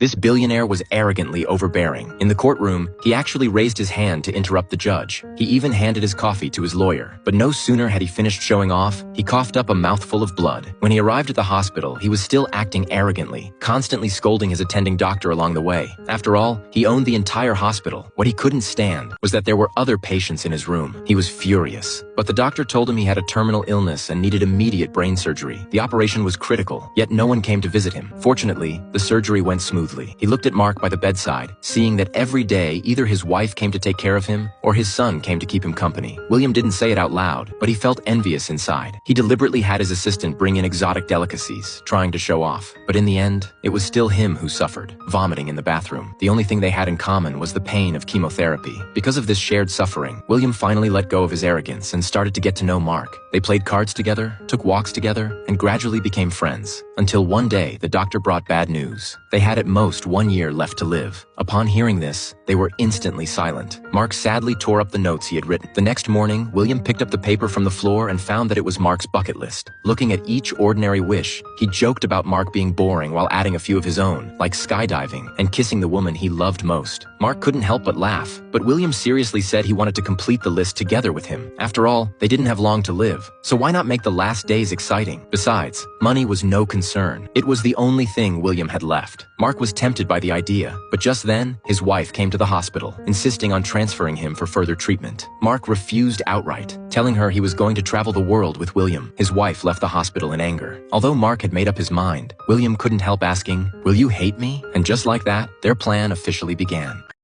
This billionaire was arrogantly overbearing. In the courtroom, he actually raised his hand to interrupt the judge. He even handed his coffee to his lawyer. But no sooner had he finished showing off, he coughed up a mouthful of blood. When he arrived at the hospital, he was still acting arrogantly, constantly scolding his attending doctor along the way. After all, he owned the entire hospital. What he couldn't stand was that there were other patients in his room. He was furious. But the doctor told him he had a terminal illness and needed immediate brain surgery. The operation was critical, yet no one came to visit him. Fortunately, the surgery went smoothly. He looked at Mark by the bedside, seeing that every day either his wife came to take care of him or his son came to keep him company. William didn't say it out loud, but he felt envious inside. He deliberately had his assistant bring in exotic delicacies, trying to show off. But in the end, it was still him who suffered, vomiting in the bathroom. The only thing they had in common was the pain of chemotherapy. Because of this shared suffering, William finally let go of his arrogance and started to get to know Mark. They played cards together, took walks together, and gradually became friends. Until one day, the doctor brought bad news. They had at most 1 year left to live. Upon hearing this, they were instantly silent. Mark sadly tore up the notes he had written. The next morning, William picked up the paper from the floor and found that it was Mark's bucket list. Looking at each ordinary wish, he joked about Mark being boring while adding a few of his own, like skydiving and kissing the woman he loved most. Mark couldn't help but laugh, but William seriously said he wanted to complete the list together with him. After all, they didn't have long to live, so why not make the last days exciting? Besides, money was no concern. It was the only thing William had left. Mark was tempted by the idea, but just then, his wife came to the hospital, insisting on transferring him for further treatment. Mark refused outright, telling her he was going to travel the world with William. His wife left the hospital in anger. Although Mark had made up his mind, William couldn't help asking, "Will you hate me?" And just like that, their plan officially began.